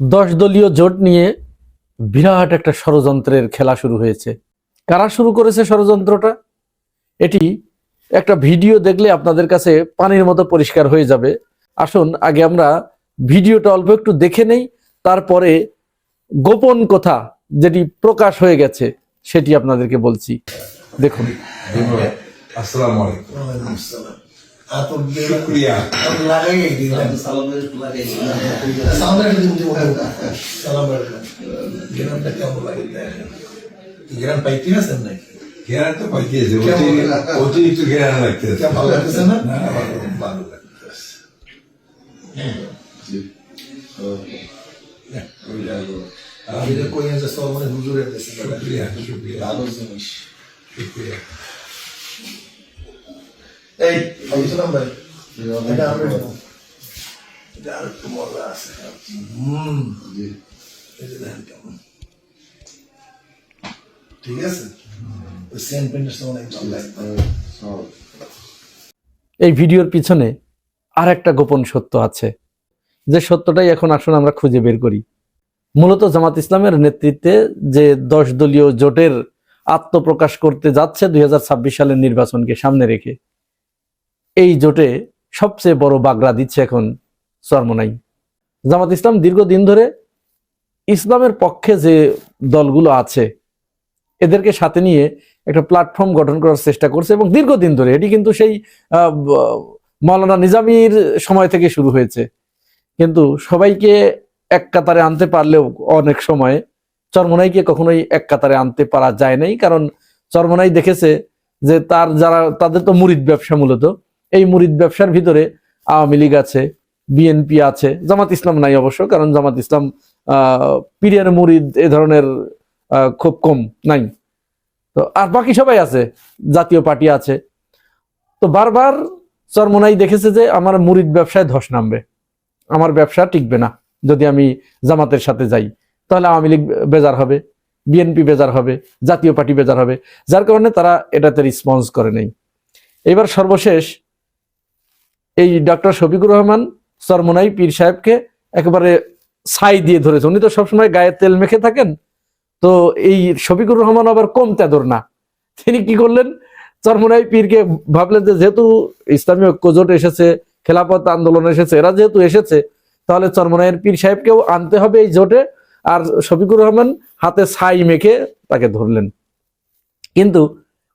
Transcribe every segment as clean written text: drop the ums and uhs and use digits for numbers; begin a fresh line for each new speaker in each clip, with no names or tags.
10 দলীয় জোট নিয়ে বিরাট একটা ষড়যন্ত্রের খেলা শুরু হয়েছে। কারা শুরু করেছে ষড়যন্ত্রটা? এটি একটা ভিডিও দেখলে আপনাদের কাছে পানির মতো পরিষ্কার হয়ে যাবে। আসুন আগে আমরা ভিডিওটা অল্প একটু দেখে নেই, তারপরে গোপন কথা যেটি প্রকাশ হয়ে গেছে সেটি আপনাদেরকে বলছি। দেখুন।
আসসালামু আলাইকুম।
ওয়ালাইকুম আসসালাম।
শুকরিয়া।
সালাম আলাইকুম। গ্রামটা কেমন লাগে? গ্রাম পাইতে আছেন নাকি?
ঘেরান তো পাইতেছে, অতিরিক্ত ঘেরান লাগতেছে।
ভালো লাগতেছে না?
না,
ভালো লাগতেছে। আমি যে কই আছে সব মানে হুজুরের দেশে।
শুকরিয়া, শুকরিয়া,
ভালো জিনিস।
শুকরিয়া।
এই আইছিলাম ভাই। এটা আমরা এটা আর একটু মজা আছে। এই যে দেখেন কেমন। ঠিক আছে? ওই সেন্ট পেন্টের সময় অনেক ভালো লাগে।
এই ভিডিওর পিছনে আর একটা গোপন সত্য আছে, যে সত্যটাই এখন আসুন আমরা খুঁজে বের করি। মূলত জামাত ইসলামের নেতৃত্বে যে 10 দলীয় জোটের আত্মপ্রকাশ করতে যাচ্ছে 2026 সালের নির্বাচনকে সামনে রেখে, এই জোটে সবচেয়ে বড় বাগড়া দিচ্ছে এখন চরমোনাই। জামাত ইসলাম দীর্ঘদিন ধরে ইসলামের পক্ষে যে দলগুলো আছে এদেরকে সাথে নিয়ে একটা প্ল্যাটফর্ম গঠন করার চেষ্টা করছে, এবং দীর্ঘদিন ধরে এটি কিন্তু সেই মাওলানা নিজামীর সময় থেকে শুরু হয়েছে। কিন্তু সবাইকে এক কাতারে আনতে পারলেও অনেক সময় চরমোনাইকে কখনোই এক কাতারে আনতে পারা যায় নাই, কারণ চরমোনাই দেখেছে যে তাদের তো মুরিদ ব্যবসা, মূলত এই মুরিদ ব্যবসার ভিতরে আওয়ামী লীগ আছে, বিএনপি আছে, জামাত ইসলাম নাই অবশ্য, কারণ জামাত ইসলাম পীরের মুরিদ এ ধরনের খুব কম নাই। তো আর বাকি সবাই আছে, জাতীয় পার্টি আছে। তো বারবার চরমোনাই দেখেছে যে আমার মুরিদ ব্যবসায় ধস নামবে, আমার ব্যবসা টিকবে না, যদি আমি জামাতের সাথে যাই তাহলে আওয়ামী লীগ বেজার হবে, বিএনপি বেজার হবে, জাতীয় পার্টি বেজার হবে, যার কারণে তারা এটাতে রেসপন্স করে নেই। এবার সর্বশেষ এই ডক্টর শফিকুর রহমান চরমোনাই পীর সাহেবকে একেবারে ছাই দিয়ে ধরেছে। উনি তো সবসময় গায়ে তেল মেখে থাকেন, তো এই শফিকুর রহমান আবার কম তেদর না। তিনি কি করলেন, চরমোনাই পীরকে ভাবলেন যে যেহেতু ইসলামী ঐক্যজোট এসেছে, খেলাফত আন্দোলন এসেছে, এরা যেহেতু এসেছে, তাহলে চরমোনাইয়ের পীর সাহেবকেও আনতে হবে এই জোটে। আর শফিকুর রহমান হাতে ছাই মেখে তাকে ধরলেন। কিন্তু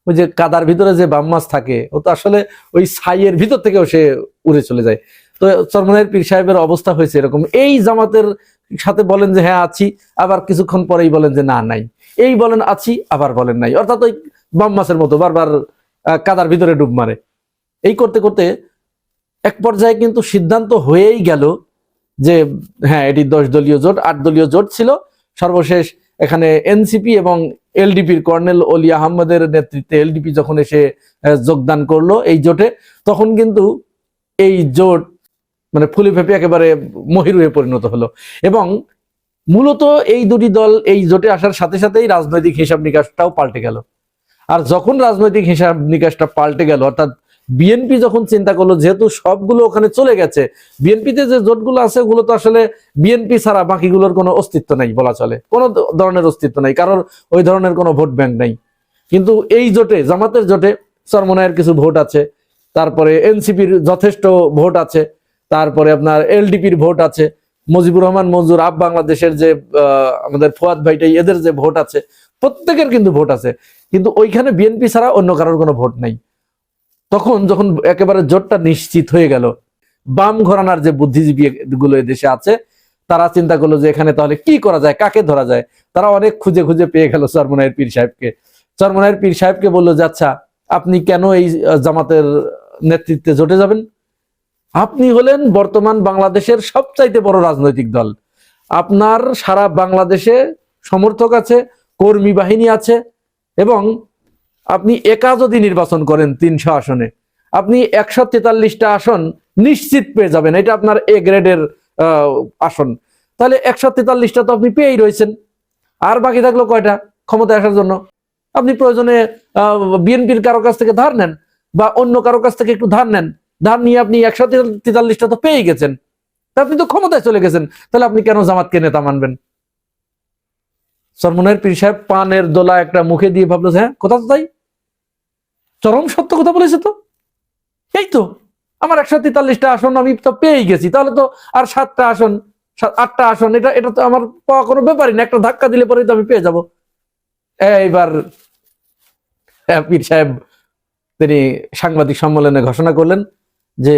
ওই যে কাদার ভিতরে যে বাম মাছ থাকে, ও তো আসলে ওই ছাইয়ের ভিতর থেকেও সে উড়ে চলে যায়। তো চরমোনাইয়ের পীর সাহেবের অবস্থা হয়েছে এরকম, এই জামাতের সাথে বলেন যে হ্যাঁ আছি, আবার কিছুক্ষণ পরেই বলেন যে না নাই, এই বলেন আছি, আবার বলেন নাই, অর্থাৎ ওই বাম মাছের মতো বারবার কাদার ভিতরে ডুব মারে। এই করতে করতে এক পর্যায়ে কিন্তু সিদ্ধান্ত হয়েই গেল যে হ্যাঁ এটি 10 দলীয় জোট, 8 দলীয় জোট ছিল। সর্বশেষ এখানে এনসিপি এবং এলডিপির কর্নেল অলি আহমদের নেতৃত্বে এলডিপি যখন এসে যোগদান করলো এই জোটে, তখন কিন্তু এই জোট মানে ফুলে ফেপে একেবারে মহির হয়ে পরিণত হলো। এবং মূলত এই দুটি দল এই জোটে আসার সাথে সাথেই রাজনৈতিক হিসাব নিকাশটাও পাল্টে গেল। আর যখন রাজনৈতিক হিসাব নিকাশটা পাল্টে গেল, অর্থাৎ বিএনপি যখন চিন্তা করলো যেহেতু সবগুলো ওখানে চলে গেছে, বিএনপিতে যে জোটগুলো আছে ওগুলো তো আসলে বিএনপি ছাড়া বাকিগুলোর কোনো অস্তিত্ব নাই বলা চলে, কোনো ধরনের অস্তিত্ব নাই, কারণ ওই ধরনের কোনো ভোট ব্যাংক নাই। কিন্তু এই জোটে, জামাতের জোটে চরমোনাইয়ের কিছু ভোট আছে, তারপরে এনসিপির যথেষ্ট ভোট আছে, তারপরে আপনার এলডিপির ভোট আছে, মুজিবুর রহমান মঞ্জুর আপ বাংলাদেশের যে আমাদের ফুয়াদ ভাইটাই এদের যে ভোট আছে, প্রত্যেকের কিন্তু ভোট আছে, কিন্তু ওইখানে বিএনপি ছাড়া অন্য কারোর কোনো ভোট নাই। তখন যখন একেবারে জোটটা নিশ্চিত হয়ে গেল, বাম ঘরানার যে বুদ্ধিজীবী গুলো দেশে আছে তারা চিন্তা করলো যে এখানে তাহলে কি করা যায়, কাকে ধরা যায়। তারা অনেক খুঁজে খুঁজে পেয়ে গেল চরমোনাইয়ের পীর সাহেবকে। চরমোনাইয়ের পীর সাহেবকে বললো যে আচ্ছা আপনি কেন এই জামাতের নেতৃত্বে জোটে যাবেন? আপনি হলেন বর্তমান বাংলাদেশের সবচাইতে বড় রাজনৈতিক দল, আপনার সারা বাংলাদেশে সমর্থক আছে, কর্মী বাহিনী আছে, এবং আপনি একা যদি নির্বাচন করেন 300 আসনে, আপনি 143টা আসন নিশ্চিত পেয়ে যাবেন, এটা আপনার এ গ্রেডের আসন। তাহলে 143টা তো আপনি পেয়েই রয়েছেন, আর বাকি থাকলো কয়টা ক্ষমতায় আসার জন্য? আপনি প্রয়োজনে বিএনপির কারো কাছ থেকে ধার নেন বা অন্য কারো কাছ থেকে একটু ধার নেন, ধার নিয়ে আপনি 143টা তো পেয়ে গেছেন। তা আপনি তো ক্ষমতায় চলে গেছেন, তাহলে আপনি কেন জামাতকে নেতা মানবেন? চরমনাইয়ের পীর সাহেব পানের দোলা একটা মুখে দিয়ে ভাবলো, হ্যাঁ কথা তো তাই, চরম সত্য কথা বলেছে তো। এই তো আমার 143টা আসন আমি তো পেয়েই গেছি, তাহলে তো আর 7টা আসন 8টা আসন এটা তো আমার পাওয়া কোনো ব্যাপারই না, একটা ধাক্কা দিলে পরেই তো আমি পেয়ে যাব। এইবার পীর সাহেব তিনি সাংবাদিক সম্মেলনে ঘোষণা করলেন যে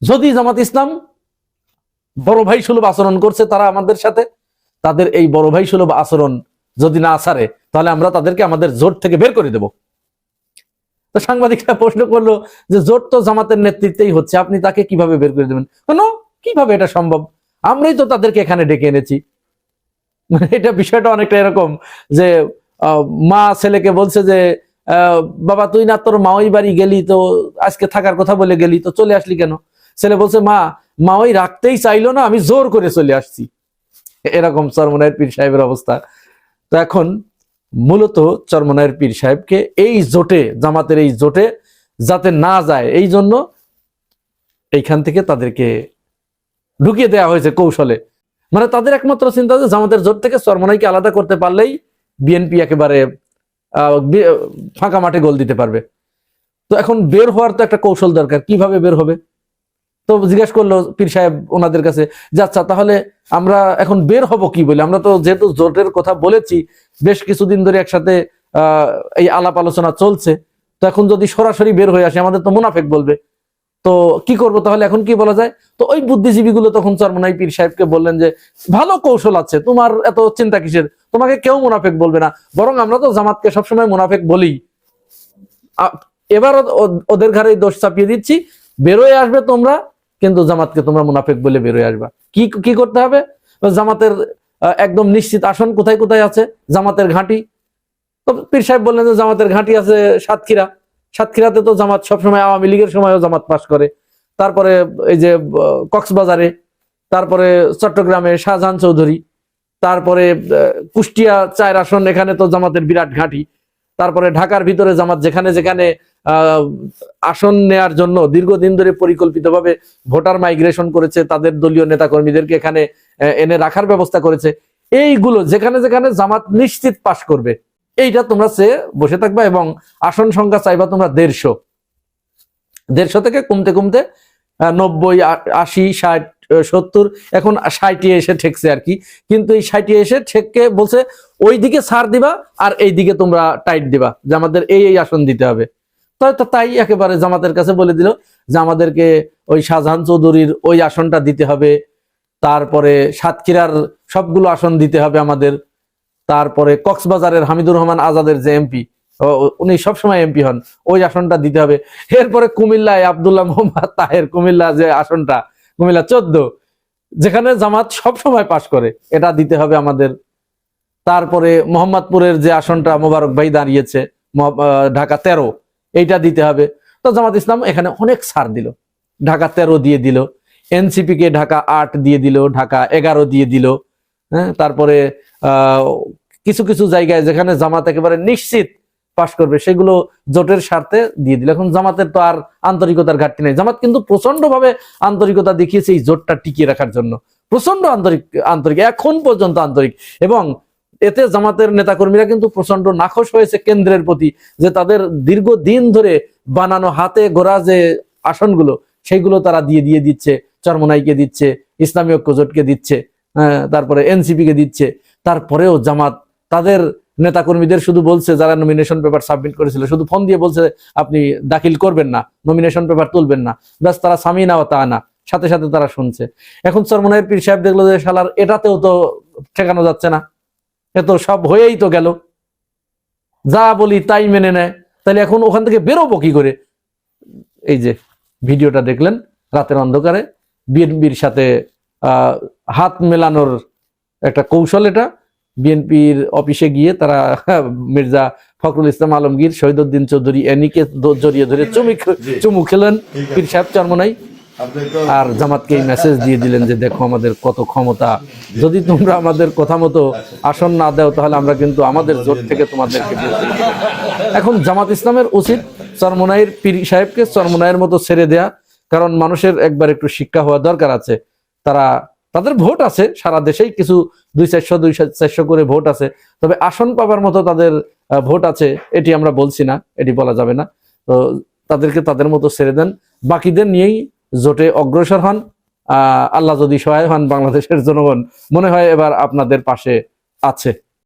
যদি জামাত ইসলাম বড় ভাই সুলভ আচরণ করছে তারা আমাদের সাথে, তাদের এই বড় ভাই সুলভ আচরণ যদি না ছাড়ে তাহলে আমরা তাদেরকে আমাদের জোট থেকে বের করে দেব। তো সাংবাদিকরা প্রশ্ন করলো যে জোট তো জামাতের নেতৃত্বেই হচ্ছে, আপনি তাকে কিভাবে বের করে দেবেন? কিভাবে এটা সম্ভব, আমরাই তো তাদেরকে এখানে ডেকে এনেছি। মানে এটা বিষয়টা অনেকটা এরকম যে মা ছেলেকে বলছে যে বাবা তুই না তোর মাওই বাড়ি গেলি, তো আজকে থাকার কথা বলে গেলি, তো চলে আসলি কেন? ছেলে বলছে মা ওই রাখতেই চাইলো না, আমি জোর করে চলে আসছি। এরকম চরমনাইয়ের পীর সাহেবের অবস্থা। তো এখন মূলত চরমনাইয়ের পীর সাহেবকে এই জোটে, জামাতের এই জোটে যাতে না যায় এই জন্য এইখান থেকে তাদেরকে ঢুকিয়ে দেওয়া হয়েছে কৌশলে। মানে তাদের একমাত্র চিন্তা যে জামাতের জোট থেকে চরমনাইকে আলাদা করতে পারলেই বিএনপি একেবারে ফাঁকা মাঠে গোল দিতে পারবে। তো এখন বের হওয়ার তো একটা কৌশল দরকার, কিভাবে বের হবে? তো জিজ্ঞেস করলো পীর সাহেব ওনাদের কাছে যে আচ্ছা তাহলে আমরা এখন বের হব কি বলে, আমরা তো যেহেতু জোটের কথা বলেছি, বেশ কিছুদিন ধরে একসাথে এই আলাপ আলোচনা চলছে, তো এখন যদি সরাসরি বের হয়ে আসে আমাদের তো মুনাফেক বলবে, তো কি করব তাহলে, এখন কি বলা যায়? তো ওই বুদ্ধিজীবীগুলো তখন চরমনাই পীর সাহেবকে বললেন যে ভালো কৌশল আছে, তোমার এত চিন্তা কিসের, তোমাকে কেউ মুনাফেক বলবে না, বরং আমরা তো জামাতকে সবসময় মুনাফেক বলি, এবার ওদের ঘাড়ে দোষ চাপিয়ে দিচ্ছি, বেরোয় আসবে তোমরা, কিন্তু জামাতকে তোমরা মুনাফেক বলে বেরোয় আসবা। কি করতে হবে? জামাতের একদম নিশ্চিত আসন কোথায় কোথায় আছে, জামাতের ঘাঁটি। তো পীর সাহেব বললেন যে জামাতের ঘাঁটি আছে সাতক্ষীরাতে তো জামাত সবসময়, আওয়ামী লীগের সময়ও জামাত পাস করে, তারপরে এই যে কক্সবাজারে, তারপরে চট্টগ্রামে শাহজাহান চৌধুরী, তারপরে কুষ্টিয়া 4 আসন, এখানে তো জামাতের বিরাট ঘাঁটি, তারপরে ঢাকার ভিতরে জামাত যেখানে যেখানে আসন নেয়ার জন্য দীর্ঘদিন ধরে পরিকল্পিতভাবে ভোটার মাইগ্রেশন করেছে, তাদের দলীয় নেতা কর্মীদেরকে এখানে এনে রাখার ব্যবস্থা করেছে, এইগুলো যেখানে যেখানে জামাত নিশ্চিত পাশ করবে এইটা তোমরা চেয়ে বসে থাকবা, এবং আসন সংখ্যা চাইবা তোমরা 150 থেকে কমতে কমতে 90, 80, 60, 70, এখন 60 এসে ঠেকছে আর কি। কিন্তু এই 60 এসে ঠেককে বলছে ওই দিকে ছাড় দিবা আর এই দিকে তোমরা টাইট দিবা, যে আমাদের এই আসন দিতে হবে। তাই একেবারে জামাতের কাছে বলে দিল যে আমাদেরকে ওই শাহজাহান চৌধুরীর ওই আসনটা দিতে হবে, তারপরে সাতক্ষীরার সবগুলো আসন দিতে হবে আমাদের, তারপরে কক্সবাজারের হামিদুর রহমান আজাদের যে এমপি, উনি সবসময় এমপি হন, ওই আসনটা দিতে হবে। এরপরে কুমিল্লায় আব্দুল্লাহ মোহাম্মদ তাহের, কুমিল্লা যে আসনটা, কুমিল্লা 14, যেখানে জামাত সবসময় পাশ করে, এটা দিতে হবে আমাদের। তারপরে মোহাম্মদপুরের যে আসনটা মোবারক ভাই দাঁড়িয়েছে, ঢাকা 13, এইটা দিতে হবে। তো জামাত ইসলাম এখানে অনেক ছাড় দিল, ঢাকা 13 দিয়ে দিল, এনসিপি কে ঢাকা 8 দিয়ে দিল, ঢাকা 11 দিয়ে দিল। হ্যাঁ, তারপরে কিছু কিছু জায়গায় যেখানে জামাত একেবারে নিশ্চিত পাশ করবে সেগুলো জোটের স্বার্থে দিয়ে দিল। এখন জামাতের তো আর আন্তরিকতার ঘাটতি নেই, জামাত কিন্তু প্রচন্ড ভাবে আন্তরিকতা দেখিয়েছে এই জোটটা টিকিয়ে রাখার জন্য, প্রচন্ড আন্তরিক এখন পর্যন্ত আন্তরিক। এবং এতে জামাতের নেতাকর্মীরা কিন্তু প্রচন্ড নাখোশ হয়েছে কেন্দ্রের প্রতি, যে তাদের দীর্ঘদিন ধরে বানানো হাতে গোড়া যে আসনগুলো সেইগুলো তারা দিয়ে দিচ্ছে, চরমনাইকে দিচ্ছে, ইসলামী ঐক্য জোটকে দিচ্ছে, তারপরে এনসিপি কে দিচ্ছে। তারপরেও জামাত তাদের নেতাকর্মীদের শুধু বলছে, যারা নমিনেশন পেপার সাবমিট করেছিল, শুধু ফোন দিয়ে বলছে আপনি দাখিল করবেন না, নমিনেশন পেপার তুলবেন না, ব্যাস তারা সামিনা ও তানা, সাথে সাথে তারা শুনছে। এখন চরমনাইয়ের পীর সাহেব দেখলো যে শালার এটাতেও তো ঠেকানো যাচ্ছে না, এ তো সব হয়েই তো গেল, যা বলি তাই মেনে নেয়, তাহলে এখন ওখান থেকে বেরোবো কি করে? এই যে ভিডিওটা দেখলেন, রাতের অন্ধকারে বিএনপির সাথে হাত মেলানোর একটা কৌশল এটা। বিএনপির অফিসে গিয়ে তারা মির্জা ফখরুল ইসলাম আলমগীর, শহীদউদ্দিন চৌধুরী এনিকে জড়িয়ে ধরে চুমু খেলেন পীর সাহেব চরমনাই, আর জামাতকে মেসেজ দিয়ে দিলেন যে দেখো আমাদের কত ক্ষমতা, যদি তোমরা আমাদের কথা মতো আসন না দাও তাহলে আমরা কিন্তু আমাদের জোট থেকে তোমাদেরকে বের করে দেব। এখন জামাত ইসলামের উচিত চরমনাইয়ের পীর সাহেবকে চরমনাইয়ের মতো ছেড়ে দেয়া, কারণ মানুষের একবার একটু শিক্ষা হওয়া দরকার আছে তাদের ভোট আছে, সারা দেশেই কিছু 200-400 করে ভোট আছে, তবে আসন পাবার মতো তাদের ভোট আছে এটি আমরা বলছি না, এটি বলা যাবে না। তো তাদেরকে তাদের মতো ছেড়ে দেন, বাকিদের নিয়েই জোটে অগ্রসর হন। আল্লাহ যদি সহায় হন, বাংলাদেশের জনগণ মনে হয় এবার আপনাদের পাশে আছে।